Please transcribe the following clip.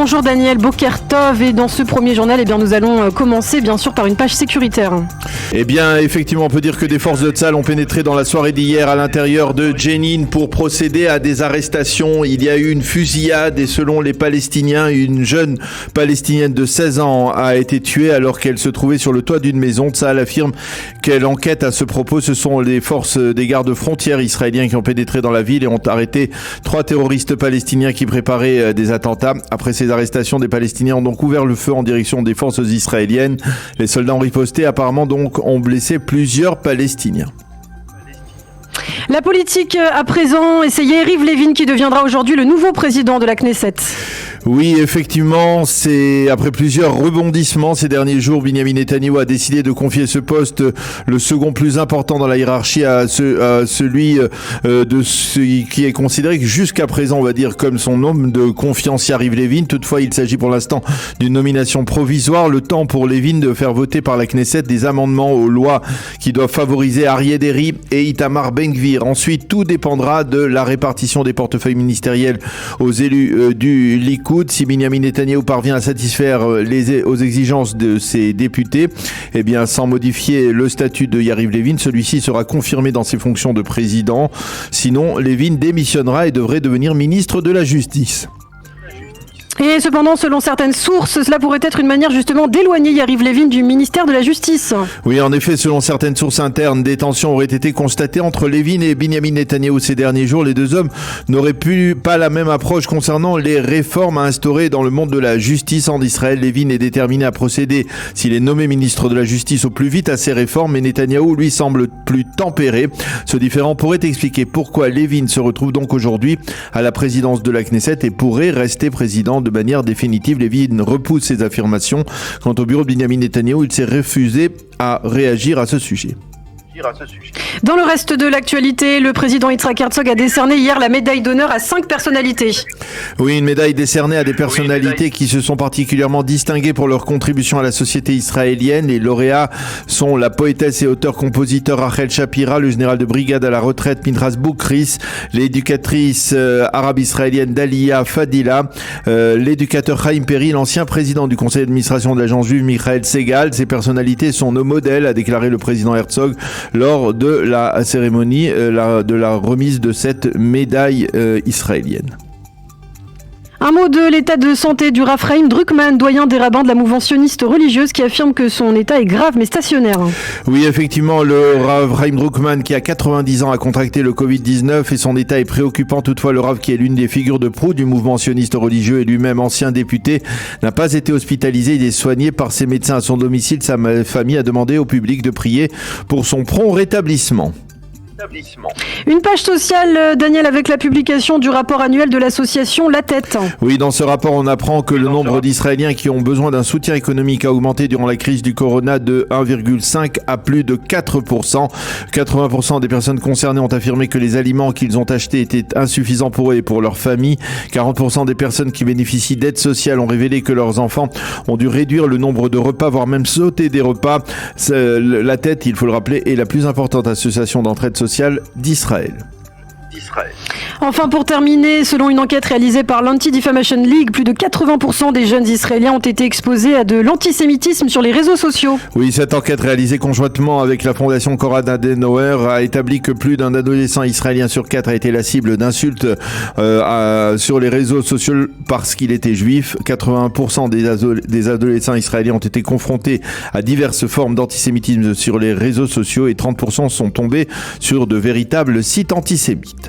Bonjour Daniel, Boker Tov, et dans ce premier journal, nous allons commencer bien sûr par une page sécuritaire. Eh bien, effectivement, on peut dire que des forces de Tsahal ont pénétré dans la soirée d'hier à l'intérieur de Jenin pour procéder à des arrestations. Il y a eu une fusillade et selon les Palestiniens, une jeune Palestinienne de 16 ans a été tuée alors qu'elle se trouvait sur le toit d'une maison. Tsahal affirme qu'elle enquête à ce propos. Ce sont les forces des gardes-frontières israéliens qui ont pénétré dans la ville et ont arrêté 3 terroristes palestiniens qui préparaient des attentats. Après ces arrestations, des Palestiniens ont donc ouvert le feu en direction des forces israéliennes. Les soldats ont riposté, apparemment donc ont blessé plusieurs Palestiniens. La politique à présent, et c'est Yariv Levin qui deviendra aujourd'hui le nouveau président de la Knesset. Oui, effectivement, c'est après plusieurs rebondissements ces derniers jours, Binyamin Netanyahou a décidé de confier ce poste, le second plus important dans la hiérarchie, à celui de celui qui est considéré jusqu'à présent, on va dire, comme son homme de confiance, Yariv Levin. Toutefois, il s'agit pour l'instant d'une nomination provisoire. Le temps pour Levin de faire voter par la Knesset des amendements aux lois qui doivent favoriser Aryeh Deri et Itamar Ben-Gvir. Ensuite, tout dépendra de la répartition des portefeuilles ministériels aux élus du Likoud. Si Binyamin Netanyahou parvient à satisfaire aux exigences de ses députés, eh bien, sans modifier le statut de Yariv Levin, celui-ci sera confirmé dans ses fonctions de président. Sinon, Levin démissionnera et devrait devenir ministre de la Justice. Et cependant, selon certaines sources, cela pourrait être une manière justement d'éloigner Yariv Levin du ministère de la Justice. Oui, en effet, selon certaines sources internes, des tensions auraient été constatées entre Levin et Binyamin Netanyahou ces derniers jours. Les deux hommes n'auraient pas la même approche concernant les réformes à instaurer dans le monde de la justice en Israël. Levin est déterminé à procéder, s'il est nommé ministre de la Justice, au plus vite à ces réformes, mais Netanyahou, lui, semble plus tempéré. Ce différend pourrait expliquer pourquoi Levin se retrouve donc aujourd'hui à la présidence de la Knesset et pourrait rester président de manière définitive. Levin repousse ses affirmations. Quant au bureau de Binyamin Netanyahou, il s'est refusé à réagir à ce sujet. Dans le reste de l'actualité, le président Yitzhak Herzog a décerné hier la médaille d'honneur à 5 personnalités. Oui, une médaille décernée à des personnalités qui se sont particulièrement distinguées pour leur contribution à la société israélienne. Les lauréats sont la poétesse et auteur-compositeur Rachel Shapira, le général de brigade à la retraite Pinchas Boukris, l'éducatrice arabe-israélienne Dalia Fadila, l'éducateur Chaim Perry, l'ancien président du conseil d'administration de l'agence juive Michael Segal. Ces personnalités sont nos modèles, a déclaré le président Herzog lors de la cérémonie de la remise de cette médaille israélienne. Un mot de l'état de santé du Rav Chaim Druckmann, doyen des rabbins de la mouvance sioniste religieuse, qui affirme que son état est grave mais stationnaire. Oui, effectivement, le Rav Chaim Druckmann, qui a 90 ans, a contracté le Covid-19 et son état est préoccupant. Toutefois, le Rav, qui est l'une des figures de proue du mouvement sioniste religieux et lui-même ancien député, n'a pas été hospitalisé. Il est soigné par ses médecins à son domicile. Sa famille a demandé au public de prier pour son prompt rétablissement. Une page sociale, Daniel, avec la publication du rapport annuel de l'association La Tête. Oui, dans ce rapport, on apprend que le nombre d'Israéliens qui ont besoin d'un soutien économique a augmenté durant la crise du corona de 1,5 à plus de 4%. 80% des personnes concernées ont affirmé que les aliments qu'ils ont achetés étaient insuffisants pour eux et pour leur famille. 40% des personnes qui bénéficient d'aide sociale ont révélé que leurs enfants ont dû réduire le nombre de repas, voire même sauter des repas. La Tête, il faut le rappeler, est la plus importante association d'entraide sociale d'Israël. Enfin, pour terminer, selon une enquête réalisée par l'Anti-Defamation League, plus de 80% des jeunes Israéliens ont été exposés à de l'antisémitisme sur les réseaux sociaux. Oui, cette enquête réalisée conjointement avec la fondation Konrad Adenauer a établi que plus d'un adolescent israélien sur 4 a été la cible d'insultes sur les réseaux sociaux parce qu'il était juif. 80% des adolescents israéliens ont été confrontés à diverses formes d'antisémitisme sur les réseaux sociaux et 30% sont tombés sur de véritables sites antisémites.